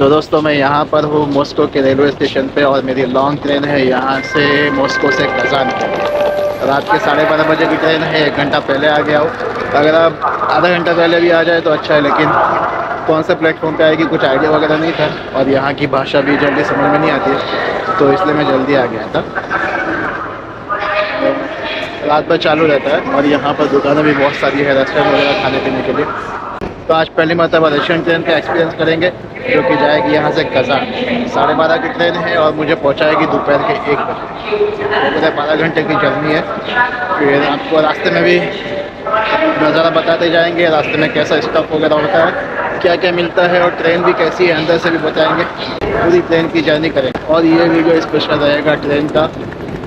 तो दोस्तों मैं यहाँ पर हूँ मॉस्को के रेलवे स्टेशन पे और मेरी लॉन्ग ट्रेन है यहाँ से मॉस्को से कज़ान के लिए। रात के 12:30 बजे की ट्रेन है, 1 घंटा पहले आ गया हूँ। अगर आप आधा घंटा पहले भी आ जाए तो अच्छा है, लेकिन कौन से प्लेटफॉर्म पे आएगी कुछ आइडिया वगैरह नहीं था और यहाँ की भाषा भी जल्दी समझ में नहीं आती है, तो इसलिए मैं जल्दी आ गया था। रात भर चालू रहता है और यहाँ पर दुकानें भी बहुत सारी है रेस्टोरेंट वगैरह खाने पीने के लिए। तो आज पहली मरतबा रशियन ट्रेन का एक्सपीरियंस करेंगे जो कि जाएगी यहाँ से कज़ान। 12:30 की ट्रेन है और मुझे पहुँचाएगी दोपहर के 1 बजे। तो मुझे 12 घंटे की जर्नी है। फिर आपको रास्ते में भी नज़ारा बताते जाएंगे, रास्ते में कैसा स्टॉप वगैरह होता है, क्या क्या मिलता है और ट्रेन भी कैसी है अंदर से भी बताएंगे। पूरी ट्रेन की जर्नी करेंगे और ये वीडियो स्पेशल रहेगा ट्रेन का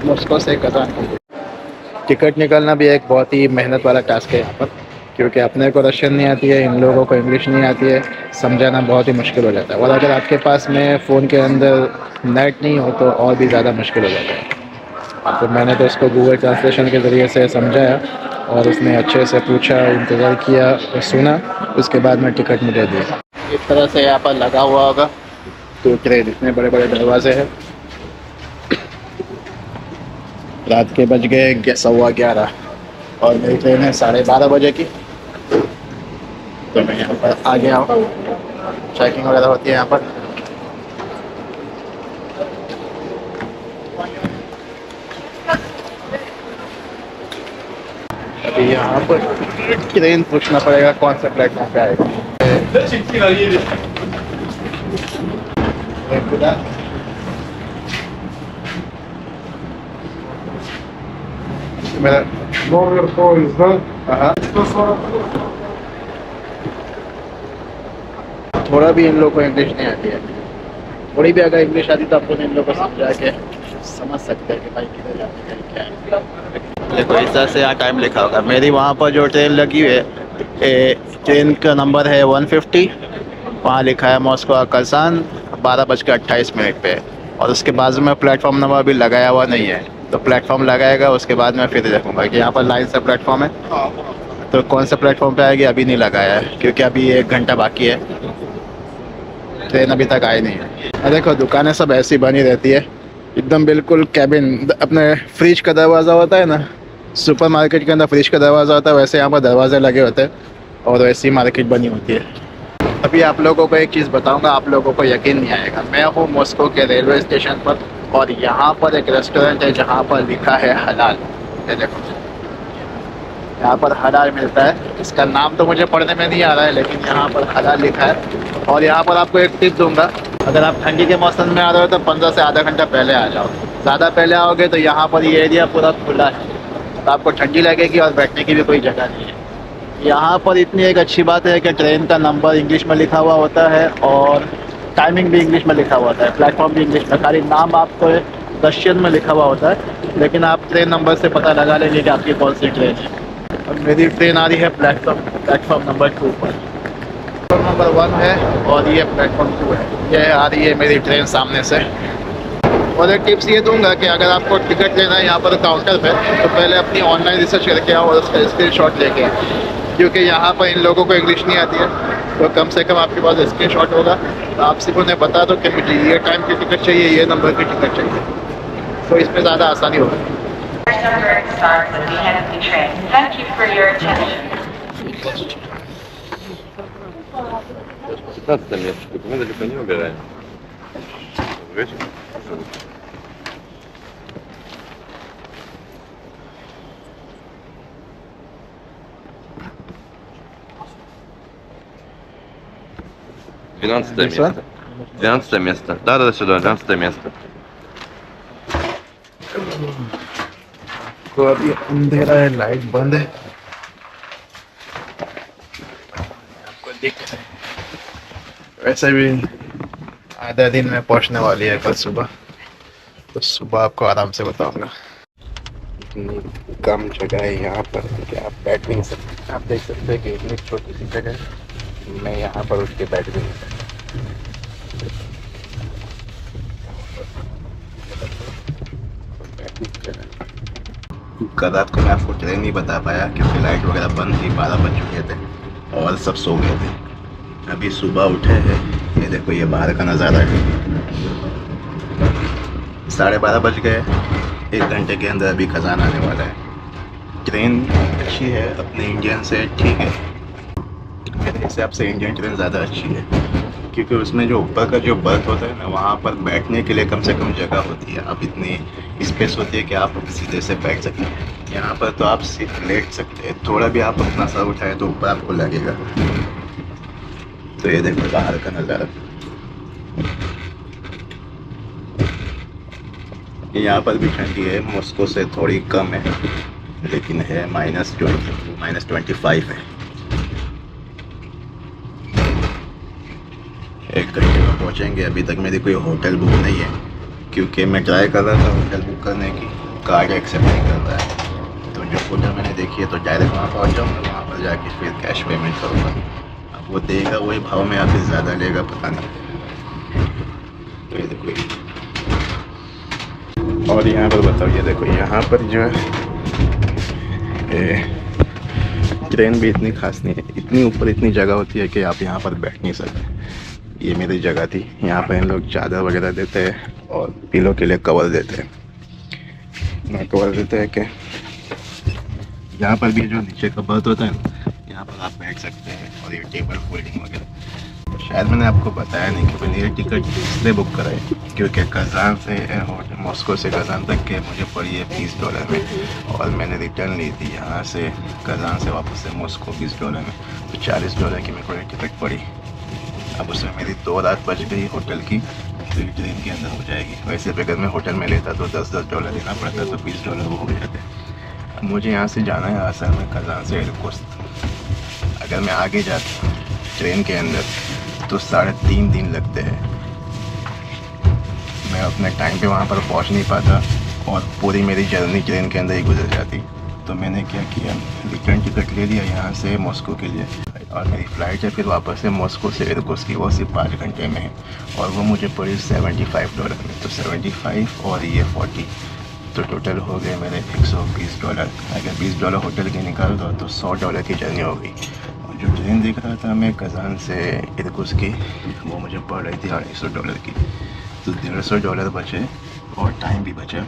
मॉस्को से कज़ान। टिकट निकालना भी एक बहुत ही मेहनत वाला टास्क है यहाँ पर, क्योंकि अपने को रशियन नहीं आती है, इन लोगों को इंग्लिश नहीं आती है, समझाना बहुत ही मुश्किल हो जाता है। और अगर आपके पास में फ़ोन के अंदर नेट नहीं हो तो और भी ज़्यादा मुश्किल हो जाता है। तो मैंने तो उसको गूगल ट्रांसलेशन के ज़रिए से समझाया और उसने अच्छे से पूछा, इंतज़ार किया और सुना, उसके बाद में टिकट मुझे दी। इस तरह से यहाँ पर लगा हुआ होगा तो ट्रेन, इतने बड़े बड़े दरवाजे हैं। रात के बज गए 11:15 और मेरी ट्रेन है 12:30 बजे की। तो मैं यहाँ पर आ गया हूँ, चेकिंग वगैरह होती है यहाँ पर। अभी यहाँ पर ट्रेन पूछना पड़ेगा कौन सा प्लेटफॉर्म पे आएगा। मेरा Номер поезда हाँ, 140. थोड़ा भी इन लोगों को इंग्लिश नहीं आती है। थोड़ी भी अगर इंग्लिश आती तो अपन इन लोगों को समझा के समझ सकते हैं कि भाई किधर जाने का क्या है। देखो इस तरह से यहाँ टाइम लिखा होगा। मेरी वहाँ पर जो ट्रेन लगी हुई है, ट्रेन का नंबर है 150। वहाँ लिखा है मॉस्को कज़ान 12:28 पे, और उसके बाजू में प्लेटफॉर्म नंबर अभी लगाया हुआ नहीं है। तो प्लेटफॉर्म लगाएगा उसके बाद मैं फिर देखूँगा कि यहाँ पर लाइन से प्लेटफॉर्म है, तो कौन सा प्लेटफॉर्म पे आएगी अभी नहीं लगाया है, क्योंकि अभी 1 घंटा बाकी है, ट्रेन अभी तक आई नहीं है। देखो दुकानें सब ऐसी बनी रहती है एकदम बिल्कुल कैबिन, अपने फ्रिज का दरवाज़ा होता है ना, सुपर मार्केट के अंदर फ्रिज का दरवाज़ा होता है, वैसे यहाँ पर दरवाजे लगे होते हैं और वैसी मार्केट बनी होती है। अभी आप लोगों को एक चीज़ बताऊंगा, आप लोगों को यकीन नहीं आएगा। मैं हूँ मॉस्को के रेलवे स्टेशन पर और यहाँ पर एक रेस्टोरेंट है जहाँ पर लिखा है हलाल। ये देखो यहाँ पर हलाल मिलता है। इसका नाम तो मुझे पढ़ने में नहीं आ रहा है, लेकिन यहाँ पर हलाल लिखा है। और यहाँ पर आपको एक टिप दूंगा, अगर आप ठंडी के मौसम में आ रहे हो तो 15 से आधा घंटा पहले आ जाओ। ज़्यादा पहले आओगे तो यहाँ पर ये एरिया पूरा खुला है, तो आपको ठंडी लगेगी और बैठने की भी कोई जगह नहीं है। यहाँ पर इतनी एक अच्छी बात है कि ट्रेन का नंबर इंग्लिश में लिखा हुआ होता है और टाइमिंग भी इंग्लिश में लिखा हुआ होता है, प्लेटफॉर्म भी इंग्लिश में, खाली नाम आपको रशियन में लिखा हुआ होता है, लेकिन आप ट्रेन नंबर से पता लगा लेंगे कि आपकी कौन सी ट्रेन है। और मेरी ट्रेन आ रही है प्लेटफॉर्म नंबर 2 पर। प्लेटफॉर्म नंबर 1 है और ये प्लेटफॉर्म 2 है। ये आ रही है मेरी ट्रेन सामने से। और एक टिप्स ये दूंगा कि अगर आपको टिकट लेना है यहाँ पर काउंटर पे, तो पहले अपनी ऑनलाइन रिसर्च करके आओ और उसका स्क्रीनशॉट लेके आओ, क्योंकि यहाँ पर इन लोगों को इंग्लिश नहीं आती है। तो कम से कम आपके पास स्क्रीनशॉट होगा तो आप सिर्फ उन्हें बता दो कि मुझे ये टाइम की टिकट चाहिए, ये नंबर की टिकट चाहिए, तो इसमें ज़्यादा आसानी होगी। далеко не убираем. Двенадцатое место. 12 место. Да, сюда, 12 место. तो अभी अंधेरा है, लाइट बंद है, आपको दिख रहा है। वैसे भी आधा दिन में पहुंचने वाली है कल सुबह, तो सुबह आपको आराम से बताऊंगा। इतनी कम जगह है यहाँ पर कि आप बैठ भी नहीं सकते। आप देख सकते हैं कि इतनी छोटी सी जगह है, मैं यहाँ पर उठ के बैठ भी नहीं सकता। कल रात को मैं आपको ट्रेन नहीं बता पाया क्योंकि लाइट वगैरह बंद थी, 12 बज चुके थे और सब सो गए थे। अभी सुबह उठे हैं, ये देखो ये बाहर का नज़ारा है। 12:30 बज गए, 1 घंटे के अंदर अभी खजान आने वाला है। ट्रेन अच्छी है, अपने इंडियन से ठीक है, मेरे हिसाब से इंडियन ट्रेन ज़्यादा अच्छी है, क्योंकि उसमें जो ऊपर का जो बर्थ होता है ना, वहाँ पर बैठने के लिए कम से कम जगह होती है। अब इतनी स्पेस होती है कि आप सीधे से बैठ सकते हैं। यहाँ पर तो आप सिर्फ लेट सकते हैं, थोड़ा भी आप अपना सर उठाए तो ऊपर आपको लगेगा। तो ये देखो बाहर का नज़ारा। यहाँ पर भी ठंडी है, मॉस्को से थोड़ी कम है, लेकिन है -25 है। 1 घंटे में पहुँचेंगे। अभी तक मेरी कोई होटल बुक नहीं है, क्योंकि मैं ट्राई कर रहा था होटल बुक करने की, कार्ड एक्सेप्ट नहीं कर रहा है। तो जो होटल मैंने देखी है तो डायरेक्ट वहाँ पहुँच जाऊँगा, वहाँ पर जाके फिर कैश पेमेंट करूँगा। अब वो देगा वही भाव में या फिर ज़्यादा लेगा पता नहीं। तो ये देखो, और यहाँ पर बताओ, ये देखो यहाँ पर जो है ट्रेन भी इतनी खास नहीं है, इतनी ऊपर इतनी जगह होती है कि आप यहाँ पर बैठ नहीं सकते। ये मेरी जगह थी, यहाँ पर इन लोग चादर वगैरह देते हैं और पिलो के लिए कवर देते हैं। ना कवर देते हैं कि यहाँ पर भी जो नीचे का बर्थ होता है ना, यहाँ पर आप बैठ सकते हैं, और ये टेबल फोल्डिंग वगैरह। शायद मैंने आपको बताया नहीं कि मैंने ये टिकट इसलिए बुक कराई क्योंकि कज़ान से मॉस्को से कज़ान तक के मुझे पड़ी है $20 में, और मैंने रिटर्न ली थी यहाँ से कज़ान से वापस से मॉस्को $20 में, तो $40 की मेरे को ये टिकट पड़ी। अब उसमें मेरी 2 रात बच गई होटल की, तो ट्रेन के अंदर हो जाएगी। वैसे भी अगर मैं होटल में लेता तो $10 देना पड़ता, तो $20 वो हो जाते। अब मुझे यहाँ से जाना है असल में कज़ान से इरकुत्स्क। अगर मैं आगे जाता ट्रेन के अंदर तो 3.5 दिन लगते हैं। मैं अपने टाइम पे वहाँ पर पहुँच नहीं पाता, और पूरी मेरी जर्नी ट्रेन के अंदर ही गुजर जाती। तो मैंने क्या किया, रिटर्न टिकट ले लिया यहाँ से मॉस्को के लिए, और मेरी फ़्लाइट है फिर वापस से मॉस्को से इरकुत्स्क की, वो सिर्फ 5 घंटे में है, और वो मुझे पड़ी $75 में। तो 75 और ये 40, तो टोटल हो गए मेरे $120। अगर $20 होटल के निकाल दो तो $100 की जर्नी हो गई। और जो ट्रेन दिख रहा था मैं कज़ान से इरकुत्स्क की, वो मुझे पड़ रही थी $250 की। तो $150 बचे और टाइम भी बचा,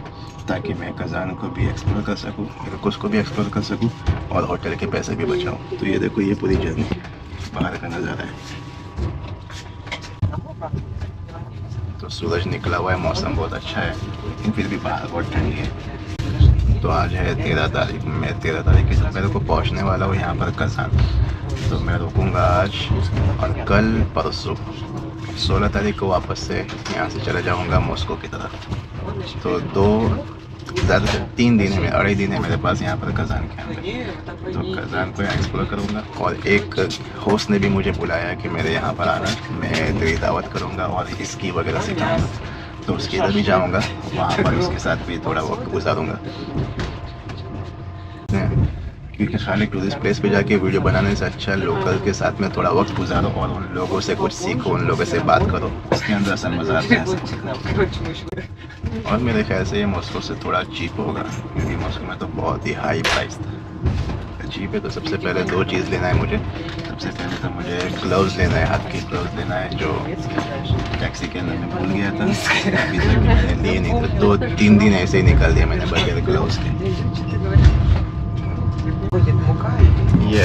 ताकि मैं कज़ान को भी एक्सप्लोर कर सकूँ, इरकुत्स्क को भी एक्सप्लोर कर सकूँ, और होटल के पैसे भी बचाऊँ। तो ये देखो ये पूरी जर्नी बाहर का नज़ारा है। तो सूरज निकला हुआ है, मौसम बहुत अच्छा है, लेकिन फिर भी बाहर बहुत ठंडी है। तो आज है 13 तारीख, मैं 13 तारीख के दोपहर को पहुंचने वाला हूँ यहाँ पर कज़ान। तो मैं रुकूँगा आज और कल परसों 16 तारीख को वापस से यहाँ से चला जाऊँगा मॉस्को की तरफ। तो 3 दिन है, 2.5 दिन है मेरे पास यहाँ पर कज़ान के अंदर। तो कज़ान को एक्सप्लोर करूँगा, और एक होस्ट ने भी मुझे बुलाया कि मेरे यहाँ पर आना, मैं तेरी दावत करूँगा और स्की वगैरह सिखाऊँगा। तो उसकी इधर भी जाऊँगा, वहाँ पर उसके साथ भी थोड़ा वक्त गुजारूँगा, क्योंकि खाली टूरिस्ट प्लेस पे जाके वीडियो बनाने से अच्छा लोकल के साथ में थोड़ा वक्त गुजारो और उन लोगों से कुछ सीखो, उन लोगों से बात करो, उसके अंदर असल मज़ा आता है। और मेरे ख्याल से ये मॉस्को से थोड़ा चीप होगा, क्योंकि मॉस्को में तो बहुत ही हाई प्राइस था। चीप है तो सबसे पहले 2 चीज़ लेना है मुझे। सबसे पहले तो मुझे ग्लव्स लेना है, हाथ के ग्लव्स लेना है, जो टैक्सी के अंदर मैं भूल गया था, अभी तक मैंने लिए नहीं, तो 2-3 दिन ऐसे ही निकाल दिया मैंने बगैर ग्लव्स के। ये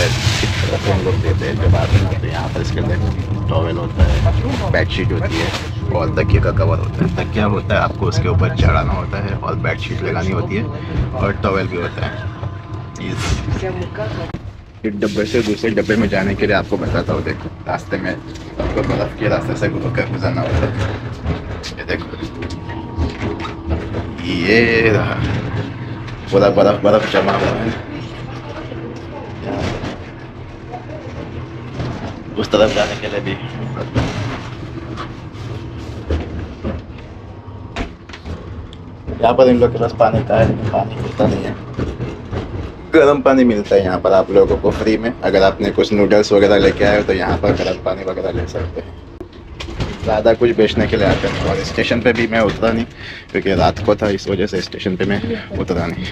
हम लोग देते हैं जब आते हैं, तो यहाँ पर इसके अंदर टॉवेल होता है, बेडशीट होती है, और तकिए का कवर होता है। तकिया होता है, आपको उसके ऊपर चढ़ाना होता है, और बेडशीट लगानी होती है, और टॉवेल भी होता है। एक डब्बे से दूसरे डब्बे में जाने के लिए आपको बताता हूँ, देखो रास्ते में आपको बर्फ़ के रास्ते से गुजरना होता है। ये देखो ये रहा, पूरा बर्फ़ जमा हुआ है। उस तरफ जाने के लिए भी यहाँ पर इन लोग के पास पानी का है, लेकिन पानी मिलता नहीं है। गर्म पानी मिलता है यहाँ पर आप लोगों को फ्री में। अगर आपने कुछ नूडल्स वगैरह लेके आए हो तो यहाँ पर गर्म पानी वगैरह ले सकते हैं। ज़्यादा कुछ बेचने के लिए आते हैं। और स्टेशन पे भी मैं उतरा नहीं, क्योंकि रात को था, इस वजह से स्टेशन पे मैं उतरा नहीं।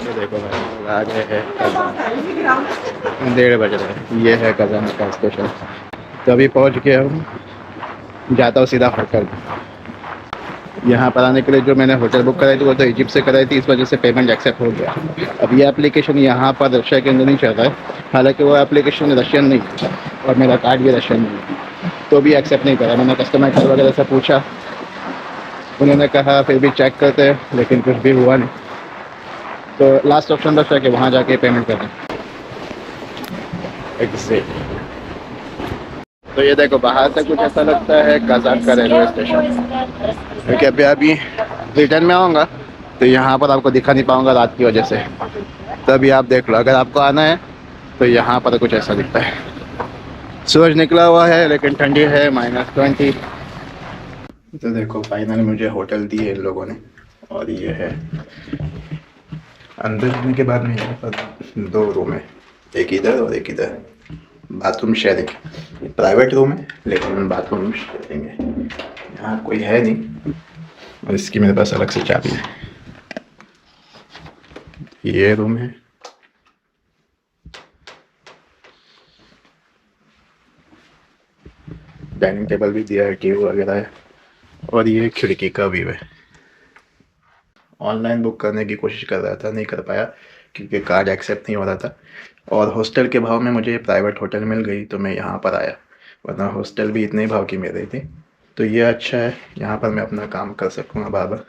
ये देखो भाई आ गए हैं 1:30 बज रहे हैं। ये है कज़न का स्टेशन। तो अभी पहुँच गया हूँ, जाता हूँ सीधा होटल। यहाँ पर आने के लिए जो मैंने होटल बुक कराई थी वो तो इजिप्ट से कराई थी, इस वजह से पेमेंट एक्सेप्ट हो गया। अब ये एप्लीकेशन यहाँ पर रशिया के अंदर नहीं चल रहा है, हालांकि वो एप्लीकेशन रशियन नहीं है और मेरा कार्ड भी रशियन नहीं है, तो भी एक्सेप्ट नहीं करा। मैंने कस्टमर केयर वगैरह से पूछा, उन्होंने कहा फिर भी चेक करते हैं, लेकिन कुछ भी हुआ नहीं। तो लास्ट ऑप्शन बचा कि वहाँ जाके पेमेंट करें। एग्जैक्ट। तो ये देखो बाहर से कुछ ऐसा लगता है कज़ाक का रेलवे स्टेशन, क्योंकि अभी रिटर्न में आऊँगा तो यहाँ पर आपको दिखा नहीं पाऊँगा रात की वजह से। तो अभी आप देख लो, अगर आपको आना है तो यहाँ पर कुछ ऐसा दिखता है। सूरज निकला हुआ है लेकिन ठंडी है, -20। तो देखो फाइनल मुझे होटल दी है इन लोगों ने, और ये है अंदर जाने के बाद में यहाँ पर 2 रूम है, एक इधर और एक इधर। बाथरूम शेयरिंग, प्राइवेट रूम है लेकिन बाथरूम शेयरिंग है। यहाँ कोई है नहीं और इसकी मेरे पास अलग से चाबी है। ये रूम है, डाइनिंग टेबल भी दिया है, टीवी वगैरह है, और ये खिड़की का व्यू है। ऑनलाइन बुक करने की कोशिश कर रहा था, नहीं कर पाया क्योंकि कार्ड एक्सेप्ट नहीं हो रहा था, और हॉस्टल के भाव में मुझे प्राइवेट होटल मिल गई तो मैं यहाँ पर आया, वरना हॉस्टल भी इतने भाव की मिल रही थी। तो ये अच्छा है, यहाँ पर मैं अपना काम कर सकूँगा बार बार।